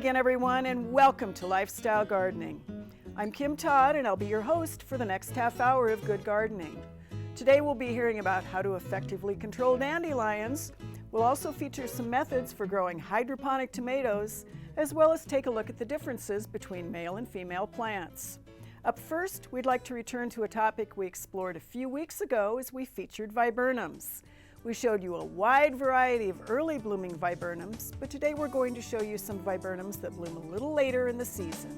again, everyone, and welcome to Lifestyle Gardening. I'm Kim Todd, and I'll be your host for the next half hour of Good Gardening. Today we'll be hearing about how to effectively control dandelions. We'll also feature some methods for growing hydroponic tomatoes, as well as take a look at the differences between male and female plants. Up first, we'd like to return to a topic we explored a few weeks ago as we featured viburnums. We showed you a wide variety of early blooming viburnums, but today we're going to show you some viburnums that bloom a little later in the season.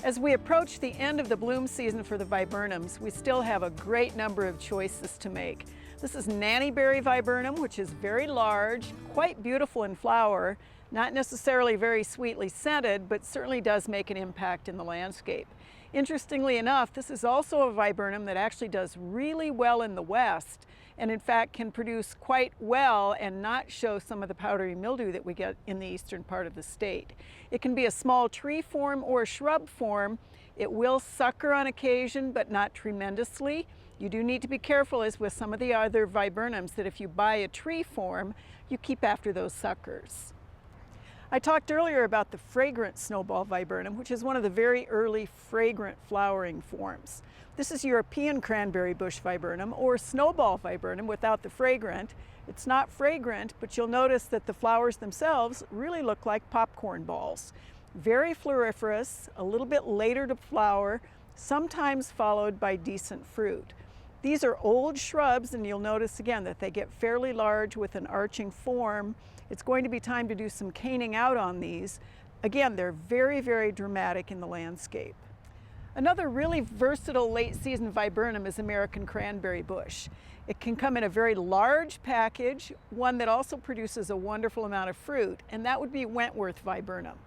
As we approach the end of the bloom season for the viburnums, we still have a great number of choices to make. This is nannyberry viburnum, which is very large, quite beautiful in flower, not necessarily very sweetly scented, but certainly does make an impact in the landscape. Interestingly enough, this is also a viburnum that actually does really well in the West, and in fact can produce quite well and not show some of the powdery mildew that we get in the eastern part of the state. It can be a small tree form or a shrub form. It will sucker on occasion, but not tremendously. You do need to be careful, as with some of the other viburnums, that if you buy a tree form, you keep after those suckers. I talked earlier about the fragrant snowball viburnum, which is one of the very early fragrant flowering forms. This is European cranberry bush viburnum, or snowball viburnum without the fragrant. It's not fragrant, but you'll notice that the flowers themselves really look like popcorn balls. Very floriferous, a little bit later to flower, sometimes followed by decent fruit. These are old shrubs, and you'll notice again that they get fairly large with an arching form. It's going to be time to do some caning out on these. Again, they're very, very dramatic in the landscape. Another really versatile late season viburnum is American cranberry bush. It can come in a very large package, one that also produces a wonderful amount of fruit, and that would be Wentworth viburnum.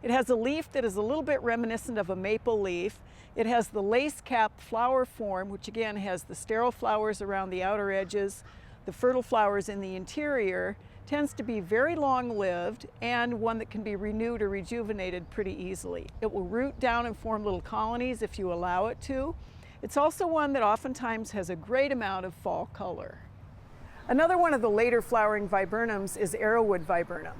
It has a leaf that is a little bit reminiscent of a maple leaf. It has the lace cap flower form, which again has the sterile flowers around the outer edges, the fertile flowers in the interior. Tends to be very long-lived and one that can be renewed or rejuvenated pretty easily. It will root down and form little colonies if you allow it to. It's also one that oftentimes has a great amount of fall color. Another one of the later flowering viburnums is arrowwood viburnum.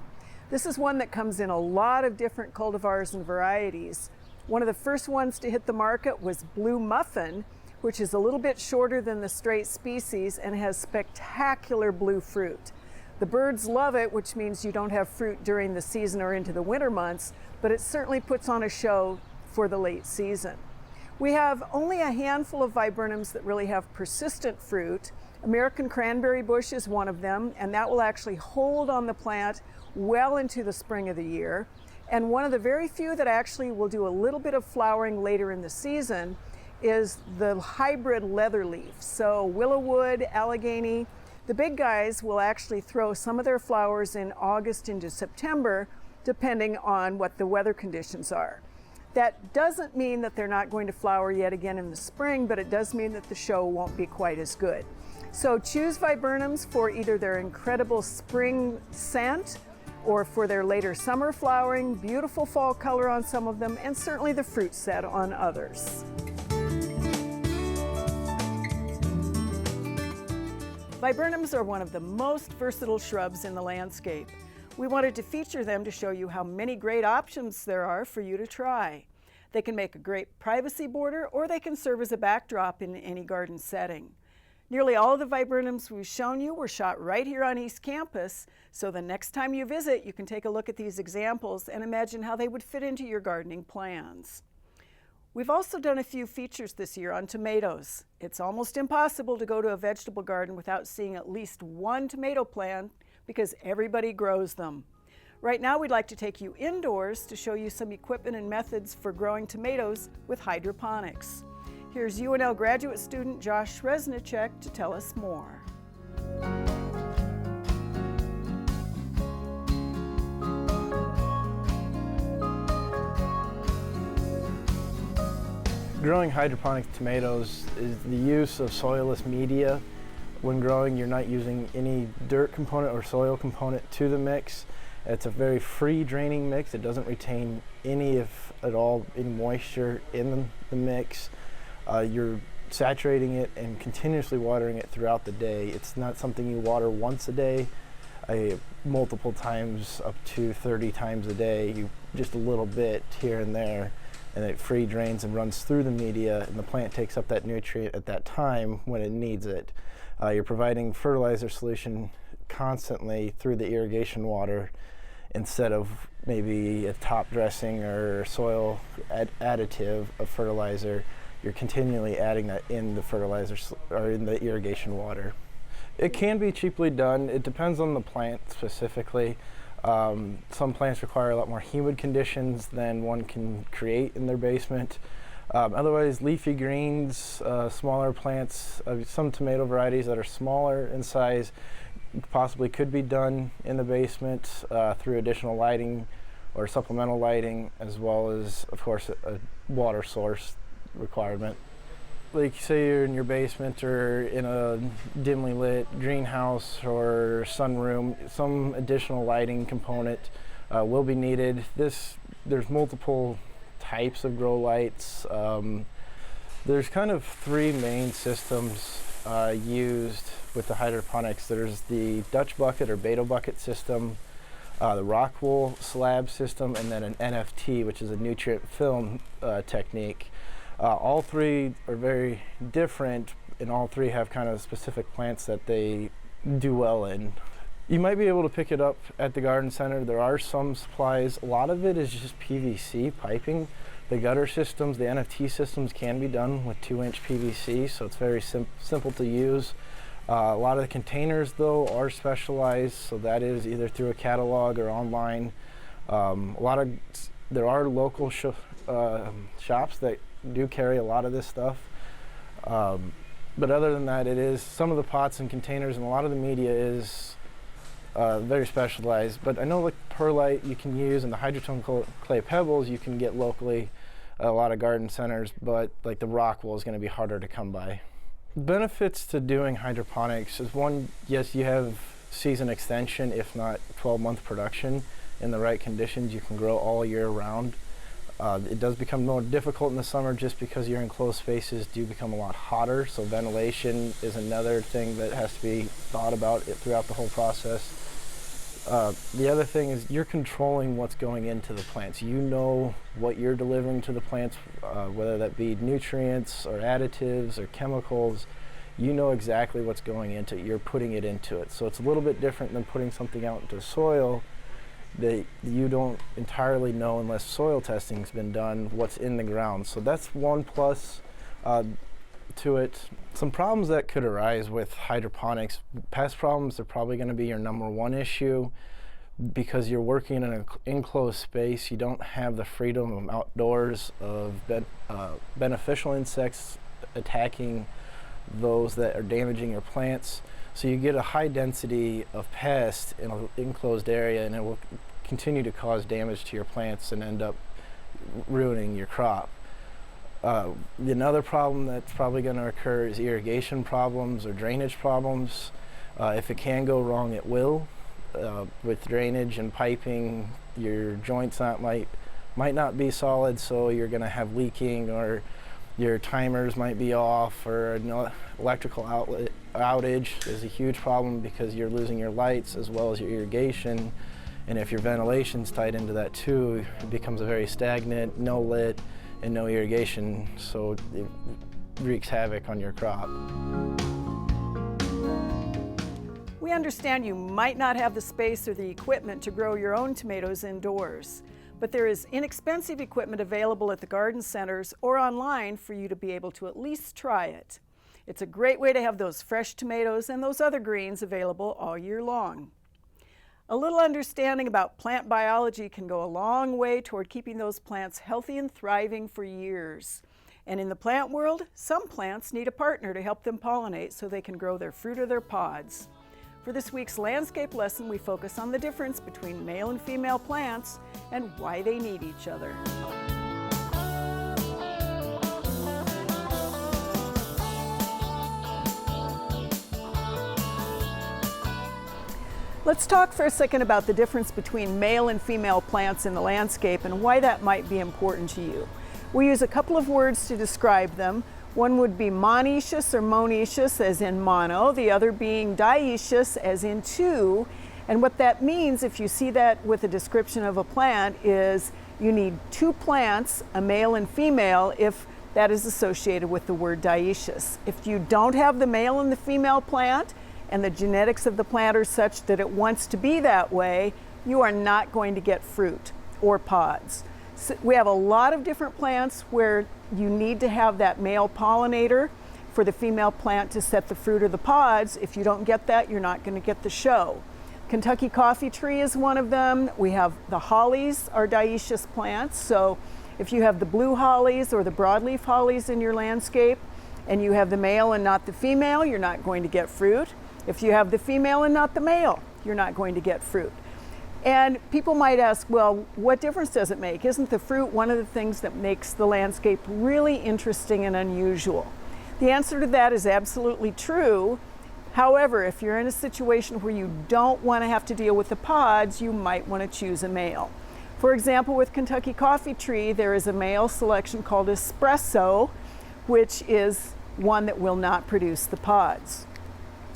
This is one that comes in a lot of different cultivars and varieties. One of the first ones to hit the market was Blue Muffin, which is a little bit shorter than the straight species and has spectacular blue fruit. The birds love it, which means you don't have fruit during the season or into the winter months, but it certainly puts on a show for the late season. We have only a handful of viburnums that really have persistent fruit. American cranberry bush is one of them, and that will actually hold on the plant well into the spring of the year. And one of the very few that actually will do a little bit of flowering later in the season is the hybrid leatherleaf. So willowwood, allegheny. The big guys will actually throw some of their flowers in August into September, depending on what the weather conditions are. That doesn't mean that they're not going to flower yet again in the spring, but it does mean that the show won't be quite as good. So choose viburnums for either their incredible spring scent or for their later summer flowering, beautiful fall color on some of them, and certainly the fruit set on others. Viburnums are one of the most versatile shrubs in the landscape. We wanted to feature them to show you how many great options there are for you to try. They can make a great privacy border, or they can serve as a backdrop in any garden setting. Nearly all of the viburnums we've shown you were shot right here on East Campus, so the next time you visit, you can take a look at these examples and imagine how they would fit into your gardening plans. We've also done a few features this year on tomatoes. It's almost impossible to go to a vegetable garden without seeing at least one tomato plant because everybody grows them. Right now we'd like to take you indoors to show you some equipment and methods for growing tomatoes with hydroponics. Here's UNL graduate student Josh Resnicek to tell us more. Growing hydroponic tomatoes is the use of soilless media. When growing, you're not using any dirt component or soil component to the mix. It's a very free draining mix. It doesn't retain any, if at all, any moisture in the mix. You're saturating it and continuously watering it throughout the day. It's not something you water once a day, multiple times, up to 30 times a day, just a little bit here and there, and it free drains and runs through the media, and the plant takes up that nutrient at that time when it needs it. You're providing fertilizer solution constantly through the irrigation water instead of maybe a top dressing or soil additive of fertilizer. You're continually adding that in the fertilizer or in the irrigation water. It can be cheaply done. It depends on the plant specifically. Some plants require a lot more humid conditions than one can create in their basement. Otherwise, leafy greens, smaller plants, some tomato varieties that are smaller in size possibly could be done in the basement through additional lighting or supplemental lighting, as well as, of course, a water source requirement. Like say you're in your basement or in a dimly lit greenhouse or sunroom, some additional lighting component will be needed. There's multiple types of grow lights. There's kind of three main systems used with the hydroponics. There's the Dutch bucket or Beto bucket system, the rock wool slab system, and then an NFT, which is a nutrient film technique. All three are very different, and all three have kind of specific plants that they do well in. You might be able to pick it up at the garden center. There are some supplies. A lot of it is just PVC piping. The gutter systems, the NFT systems can be done with 2-inch PVC, so it's very simple to use. A lot of the containers, though, are specialized, so that is either through a catalog or online. There are local shops that do carry a lot of this stuff. But other than that, it is some of the pots and containers, and a lot of the media is very specialized. But I know like perlite you can use, and the hydrotone clay pebbles you can get locally at a lot of garden centers, but like the rock wool is going to be harder to come by. Benefits to doing hydroponics is one, yes, you have season extension, if not 12-month production. In the right conditions, you can grow all year round. It does become more difficult in the summer just because your enclosed spaces do become a lot hotter, so ventilation is another thing that has to be thought about throughout the whole process. The other thing is you're controlling what's going into the plants. You know what you're delivering to the plants, whether that be nutrients or additives or chemicals. You know exactly what's going into it. You're putting it into it. So it's a little bit different than putting something out into soil that you don't entirely know unless soil testing's been done what's in the ground. So that's one plus to it. Some problems that could arise with hydroponics, pest problems are probably going to be your number one issue because you're working in an enclosed space. You don't have the freedom of outdoors of beneficial insects attacking those that are damaging your plants. So you get a high density of pests in an enclosed area, and it will continue to cause damage to your plants and end up ruining your crop. Another problem that's probably going to occur is irrigation problems or drainage problems. If it can go wrong, it will. With drainage and piping, your joints might not be solid, so you're going to have leaking, or your timers might be off, or an electrical outlet outage is a huge problem because you're losing your lights as well as your irrigation. And if your ventilation's tied into that too, it becomes a very stagnant, no lit, and no irrigation, so it wreaks havoc on your crop. We understand you might not have the space or the equipment to grow your own tomatoes indoors, but there is inexpensive equipment available at the garden centers or online for you to be able to at least try it. It's a great way to have those fresh tomatoes and those other greens available all year long. A little understanding about plant biology can go a long way toward keeping those plants healthy and thriving for years. And in the plant world, some plants need a partner to help them pollinate so they can grow their fruit or their pods. For this week's landscape lesson, we focus on the difference between male and female plants and why they need each other. Let's talk for a second about the difference between male and female plants in the landscape and why that might be important to you. We use a couple of words to describe them. One would be monoecious or monoecious as in mono, the other being dioecious as in two. And what that means, if you see that with a description of a plant, is you need two plants, a male and female, if that is associated with the word dioecious. If you don't have the male and the female plant, and the genetics of the plant are such that it wants to be that way, you are not going to get fruit or pods. So we have a lot of different plants where you need to have that male pollinator for the female plant to set the fruit or the pods. If you don't get that, you're not going to get the show. Kentucky coffee tree is one of them. We have the hollies are dioecious plants. So if you have the blue hollies or the broadleaf hollies in your landscape and you have the male and not the female, you're not going to get fruit. If you have the female and not the male, you're not going to get fruit. And people might ask, well, what difference does it make? Isn't the fruit one of the things that makes the landscape really interesting and unusual? The answer to that is absolutely true. However, if you're in a situation where you don't want to have to deal with the pods, you might want to choose a male. For example, with Kentucky coffee tree, there is a male selection called espresso, which is one that will not produce the pods.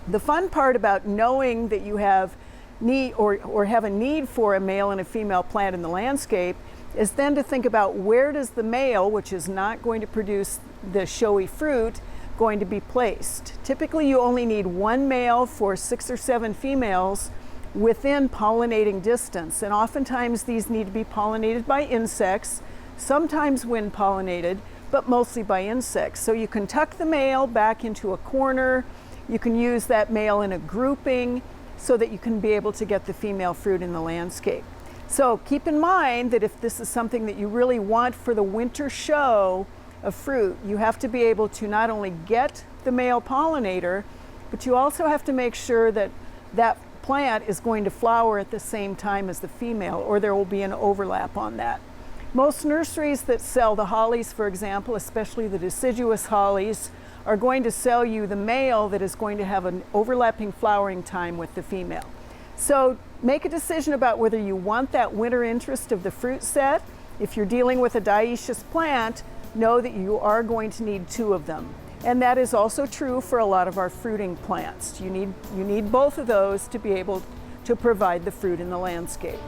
The fun part about knowing that you have need or have a need for a male and a female plant in the landscape is then to think about where does the male, which is not going to produce the showy fruit, going to be placed. Typically you only need one male for 6 or 7 females within pollinating distance, and oftentimes these need to be pollinated by insects, sometimes wind pollinated, but mostly by insects. So you can tuck the male back into a corner, you can use that male in a grouping so that you can be able to get the female fruit in the landscape. So keep in mind that if this is something that you really want for the winter show of fruit, you have to be able to not only get the male pollinator, but you also have to make sure that that plant is going to flower at the same time as the female, or there will be an overlap on that. Most nurseries that sell the hollies, for example, especially the deciduous hollies, are going to sell you the male that is going to have an overlapping flowering time with the female. So make a decision about whether you want that winter interest of the fruit set. If you're dealing with a dioecious plant, know that you are going to need 2 of them. And that is also true for a lot of our fruiting plants. You need both of those to be able to provide the fruit in the landscape.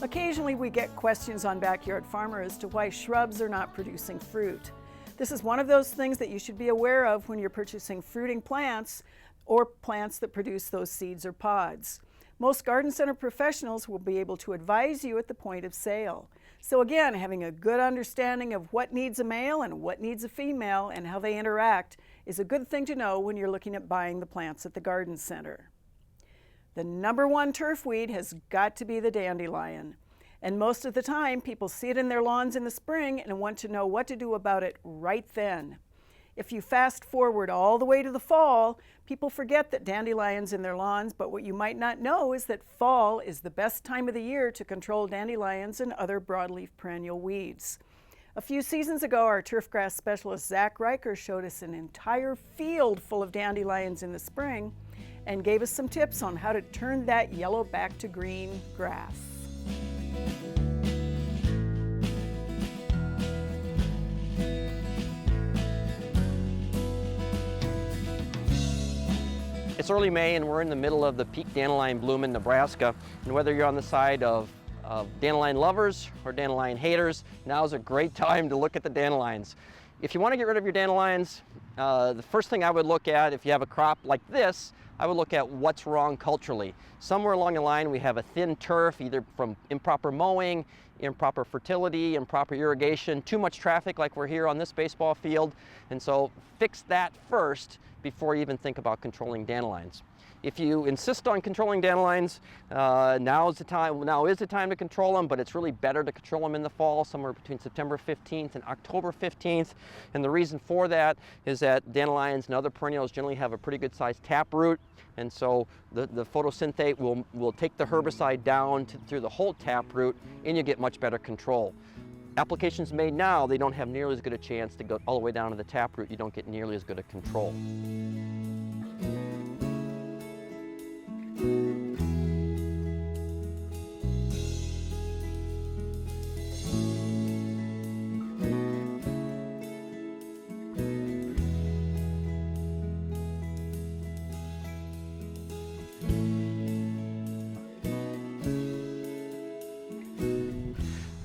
Occasionally we get questions on Backyard Farmer as to why shrubs are not producing fruit. This is one of those things that you should be aware of when you're purchasing fruiting plants or plants that produce those seeds or pods. Most garden center professionals will be able to advise you at the point of sale. So again, having a good understanding of what needs a male and what needs a female and how they interact is a good thing to know when you're looking at buying the plants at the garden center. The #1 turf weed has got to be the dandelion. And most of the time, people see it in their lawns in the spring and want to know what to do about it right then. If you fast forward all the way to the fall, people forget that dandelions in their lawns, but what you might not know is that fall is the best time of the year to control dandelions and other broadleaf perennial weeds. A few seasons ago, our turfgrass specialist Zach Riker showed us an entire field full of dandelions in the spring and gave us some tips on how to turn that yellow back to green grass. It's early May and we're in the middle of the peak dandelion bloom in Nebraska. And whether you're on the side of dandelion lovers or dandelion haters, now's a great time to look at the dandelions. If you want to get rid of your dandelions, the first thing I would look at, if you have a crop like this, I would look at what's wrong culturally. Somewhere along the line we have a thin turf, either from improper mowing, improper fertility, improper irrigation, too much traffic like we're here on this baseball field. And so fix that first before you even think about controlling dandelions. If you insist on controlling dandelions, now is the time to control them, but it's really better to control them in the fall, somewhere between September 15th and October 15th. And the reason for that is that dandelions and other perennials generally have a pretty good sized taproot. And so the photosynthate will take the herbicide down through the whole taproot, and you get much better control. Applications made now, they don't have nearly as good a chance to go all the way down to the taproot. You don't get nearly as good a control.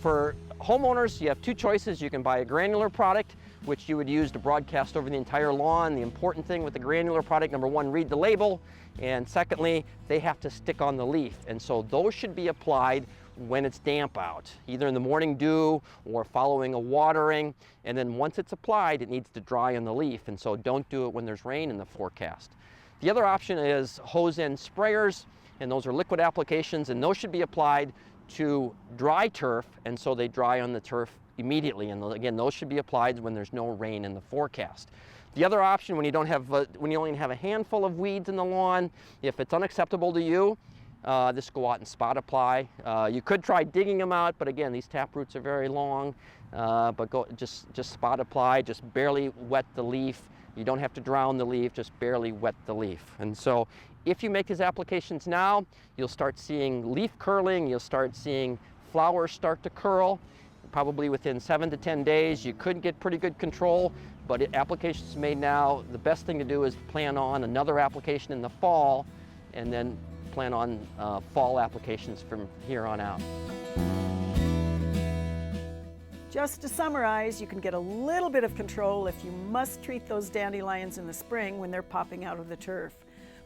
For homeowners, you have two choices. You can buy a granular product, which you would use to broadcast over the entire lawn. The important thing with the granular product, number one, read the label, and secondly, they have to stick on the leaf. And so those should be applied when it's damp out, either in the morning dew or following a watering. And then once it's applied, it needs to dry on the leaf. And so don't do it when there's rain in the forecast. The other option is hose end sprayers, and those are liquid applications, and those should be applied to dry turf, and so they dry on the turf immediately. And again, those should be applied when there's no rain in the forecast. The other option, when you don't have, when you only have a handful of weeds in the lawn, if it's unacceptable to you, just go out and spot apply. You could try digging them out, but again, these tap roots are very long. But just spot apply, just barely wet the leaf. You don't have to drown the leaf, just barely wet the leaf. And so if you make these applications now, you'll start seeing leaf curling, you'll start seeing flowers start to curl. Probably within 7 to 10 days, you could get pretty good control, but applications made now, the best thing to do is plan on another application in the fall, and then plan on fall applications from here on out. Just to summarize, you can get a little bit of control if you must treat those dandelions in the spring when they're popping out of the turf.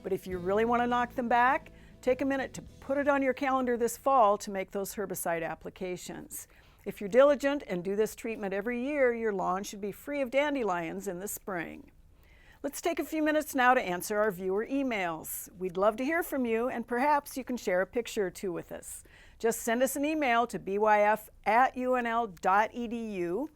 But if you really want to knock them back, take a minute to put it on your calendar this fall to make those herbicide applications. If you're diligent and do this treatment every year, your lawn should be free of dandelions in the spring. Let's take a few minutes now to answer our viewer emails. We'd love to hear from you, and perhaps you can share a picture or two with us. Just send us an email to byf@unl.edu.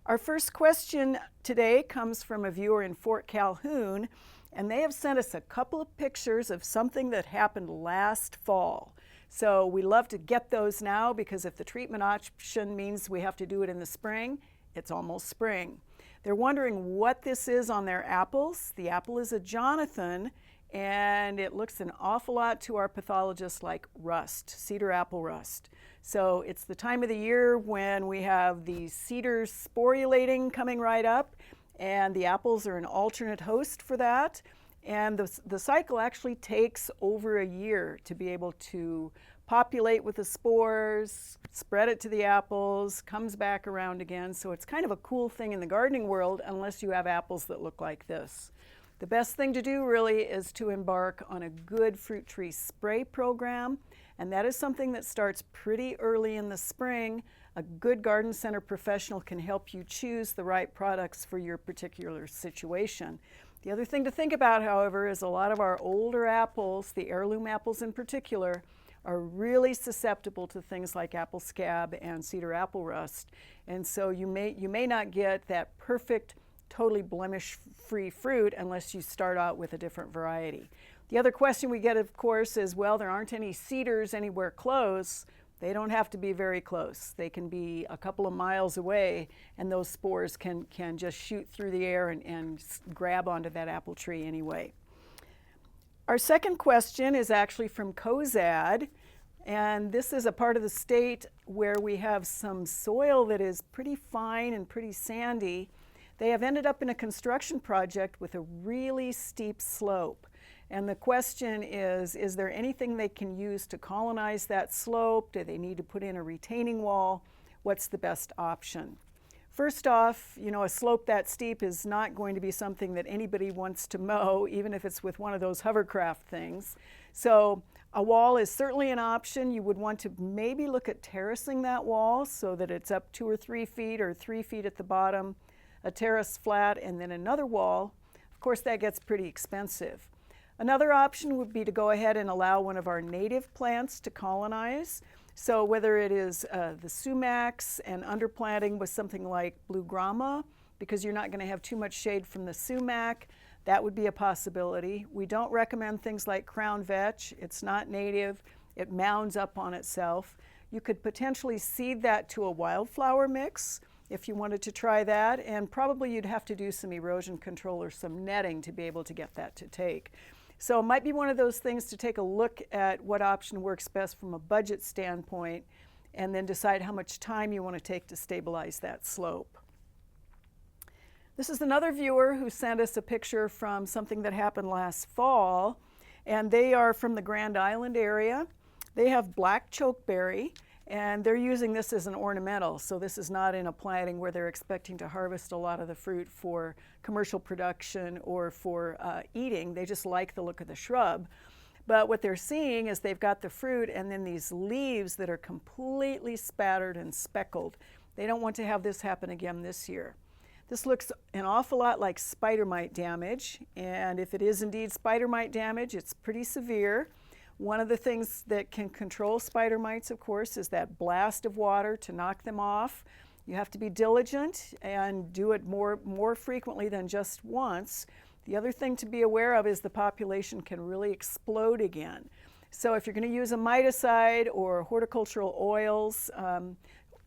Our first question today comes from a viewer in Fort Calhoun, and they have sent us a couple of pictures of something that happened last fall. So we love to get those now, because if the treatment option means we have to do it in the spring, it's almost spring. They're wondering what this is on their apples. The apple is a Jonathan, and it looks an awful lot to our pathologists like rust, cedar apple rust. So it's the time of the year when we have the cedars sporulating coming right up, and the apples are an alternate host for that. And the cycle actually takes over a year to be able to populate with the spores, spread it to the apples, comes back around again. So it's kind of a cool thing in the gardening world, unless you have apples that look like this. The best thing to do really is to embark on a good fruit tree spray program, and that is something that starts pretty early in the spring. A good garden center professional can help you choose the right products for your particular situation. The other thing to think about, however, is a lot of our older apples, the heirloom apples in particular, are really susceptible to things like apple scab and cedar apple rust. And so you may not get that perfect, totally blemish-free fruit unless you start out with a different variety. The other question we get, of course, is, well, there aren't any cedars anywhere close. They don't have to be very close. They can be a couple of miles away, and those spores can just shoot through the air and grab onto that apple tree anyway. Our second question is actually from Cozad, and this is a part of the state where we have some soil that is pretty fine and pretty sandy. They have ended up in a construction project with a really steep slope. And the question is there anything they can use to colonize that slope? Do they need to put in a retaining wall? What's the best option? First off, a slope that steep is not going to be something that anybody wants to mow, even if it's with one of those hovercraft things. So a wall is certainly an option. You would want to maybe look at terracing that wall so that it's up 2 or 3 feet or 3 feet at the bottom, a terrace flat, and then another wall. Of course, that gets pretty expensive. Another option would be to go ahead and allow one of our native plants to colonize. So whether it is the sumacs and underplanting with something like blue grama, because you're not going to have too much shade from the sumac, that would be a possibility. We don't recommend things like crown vetch. It's not native. It mounds up on itself. You could potentially seed that to a wildflower mix if you wanted to try that, and probably you'd have to do some erosion control or some netting to be able to get that to take. So it might be one of those things to take a look at what option works best from a budget standpoint, and then decide how much time you want to take to stabilize that slope. This is another viewer who sent us a picture from something that happened last fall, and they are from the Grand Island area. They have black chokeberry, And they're using this as an ornamental, so this is not in a planting where they're expecting to harvest a lot of the fruit for commercial production or for eating. They just like the look of the shrub. But what they're seeing is they've got the fruit and then these leaves that are completely spattered and speckled. They don't want to have this happen again this year. This looks an awful lot like spider mite damage, and if it is indeed spider mite damage, it's pretty severe. One of the things that can control spider mites, of course, is that blast of water to knock them off. You have to be diligent and do it more frequently than just once. The other thing to be aware of is the population can really explode again. So if you're going to use a miticide or horticultural oils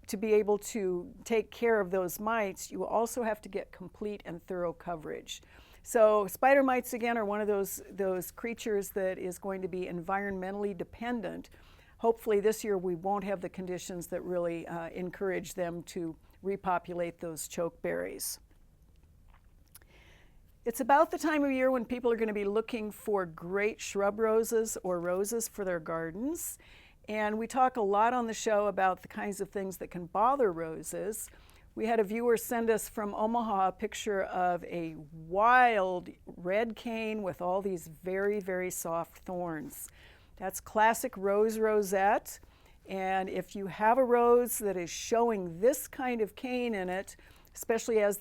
to be able to take care of those mites, you also have to get complete and thorough coverage. So spider mites, again, are one of those creatures that is going to be environmentally dependent. Hopefully this year we won't have the conditions that really encourage them to repopulate those chokeberries. It's about the time of year when people are going to be looking for great shrub roses or roses for their gardens. And we talk a lot on the show about the kinds of things that can bother roses. We had a viewer send us from Omaha a picture of a wild red cane with all these very, very soft thorns. That's classic rose rosette. And if you have a rose that is showing this kind of cane in it, especially as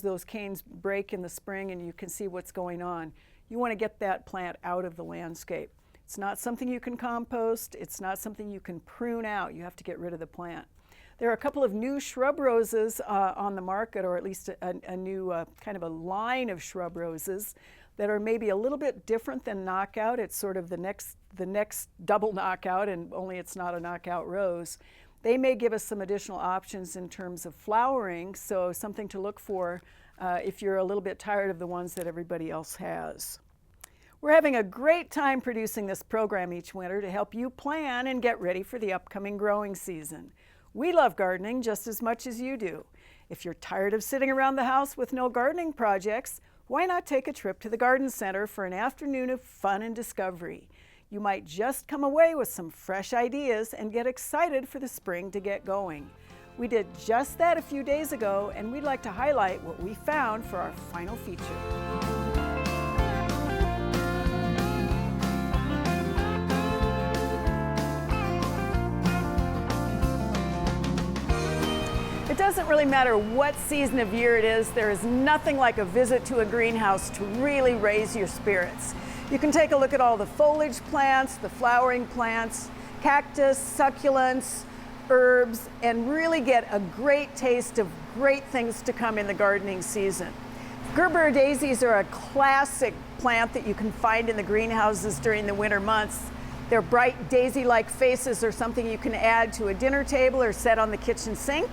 those canes break in the spring and you can see what's going on, you want to get that plant out of the landscape. It's not something you can compost. It's not something you can prune out. You have to get rid of the plant. There are a couple of new shrub roses on the market, or at least a new kind of a line of shrub roses that are maybe a little bit different than knockout. It's sort of the next double knockout, and only it's not a knockout rose. They may give us some additional options in terms of flowering, so something to look for if you're a little bit tired of the ones that everybody else has. We're having a great time producing this program each winter to help you plan and get ready for the upcoming growing season. We love gardening just as much as you do. If you're tired of sitting around the house with no gardening projects, why not take a trip to the garden center for an afternoon of fun and discovery? You might just come away with some fresh ideas and get excited for the spring to get going. We did just that a few days ago, and we'd like to highlight what we found for our final feature. It doesn't really matter what season of year it is, there is nothing like a visit to a greenhouse to really raise your spirits. You can take a look at all the foliage plants, the flowering plants, cactus, succulents, herbs, and really get a great taste of great things to come in the gardening season. Gerber daisies are a classic plant that you can find in the greenhouses during the winter months. Their bright daisy-like faces are something you can add to a dinner table or set on the kitchen sink.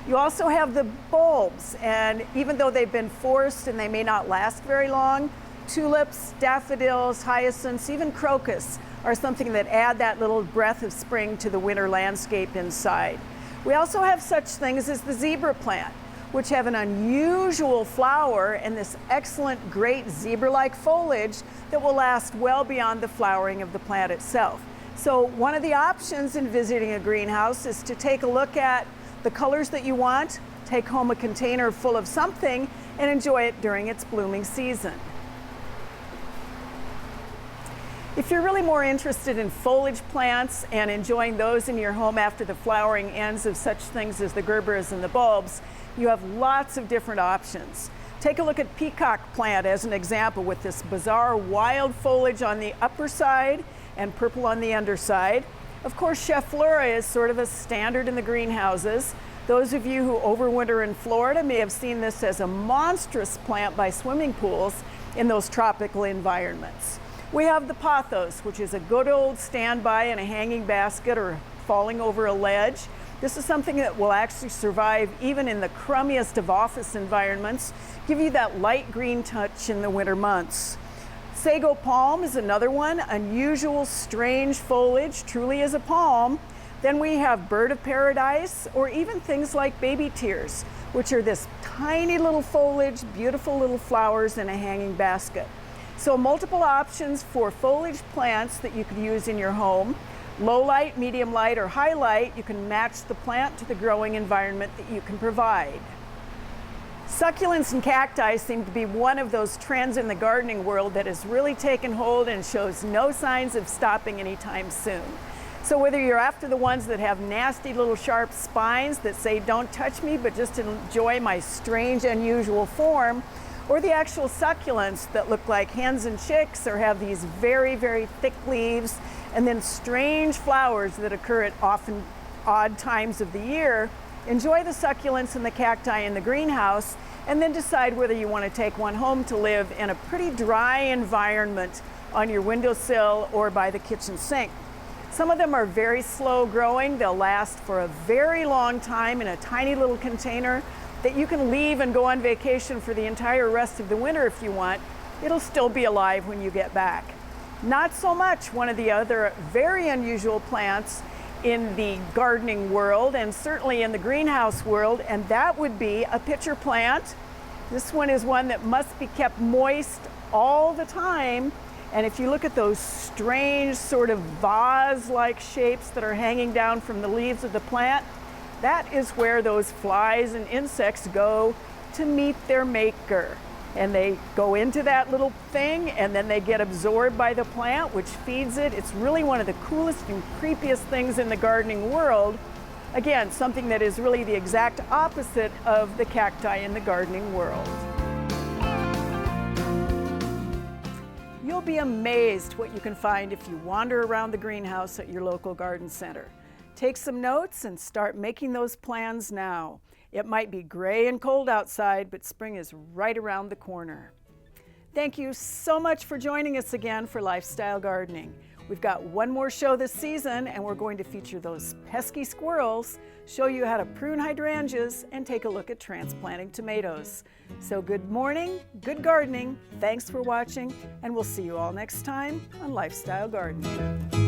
You also have the bulbs, and even though they've been forced and they may not last very long, tulips, daffodils, hyacinths, even crocus are something that add that little breath of spring to the winter landscape inside. We also have such things as the zebra plant, which have an unusual flower and this excellent, great zebra-like foliage that will last well beyond the flowering of the plant itself. So one of the options in visiting a greenhouse is to take a look at the colors that you want, take home a container full of something, and enjoy it during its blooming season. If you're really more interested in foliage plants and enjoying those in your home after the flowering ends of such things as the gerbers and the bulbs, you have lots of different options. Take a look at peacock plant as an example, with this bizarre wild foliage on the upper side and purple on the underside. Of course, Chef Flora is sort of a standard in the greenhouses. Those of you who overwinter in Florida may have seen this as a monstrous plant by swimming pools in those tropical environments. We have the pothos, which is a good old standby in a hanging basket or falling over a ledge. This is something that will actually survive even in the crummiest of office environments, give you that light green touch in the winter months. Sago palm is another one, unusual, strange foliage, truly is a palm. Then we have bird of paradise, or even things like baby tears, which are this tiny little foliage, beautiful little flowers in a hanging basket. So multiple options for foliage plants that you could use in your home. Low light, medium light, or high light, you can match the plant to the growing environment that you can provide. Succulents and cacti seem to be one of those trends in the gardening world that has really taken hold and shows no signs of stopping anytime soon. So whether you're after the ones that have nasty little sharp spines that say don't touch me but just enjoy my strange unusual form, or the actual succulents that look like hens and chicks or have these very, very thick leaves and then strange flowers that occur at often odd times of the year, enjoy the succulents and the cacti in the greenhouse and then decide whether you want to take one home to live in a pretty dry environment on your windowsill or by the kitchen sink. Some of them are very slow growing. They'll last for a very long time in a tiny little container that you can leave and go on vacation for the entire rest of the winter if you want. It'll still be alive when you get back. Not so much one of the other very unusual plants in the gardening world and certainly in the greenhouse world, and that would be a pitcher plant. This one is one that must be kept moist all the time. And if you look at those strange sort of vase-like shapes that are hanging down from the leaves of the plant, that is where those flies and insects go to meet their maker. And they go into that little thing and then they get absorbed by the plant, which feeds it. It's really one of the coolest and creepiest things in the gardening world. Again, something that is really the exact opposite of the cacti in the gardening world. You'll be amazed what you can find if you wander around the greenhouse at your local garden center. Take some notes and start making those plans now. It might be gray and cold outside, but spring is right around the corner. Thank you so much for joining us again for Lifestyle Gardening. We've got one more show this season, and we're going to feature those pesky squirrels, show you how to prune hydrangeas, and take a look at transplanting tomatoes. So good morning, good gardening, thanks for watching, and we'll see you all next time on Lifestyle Gardening.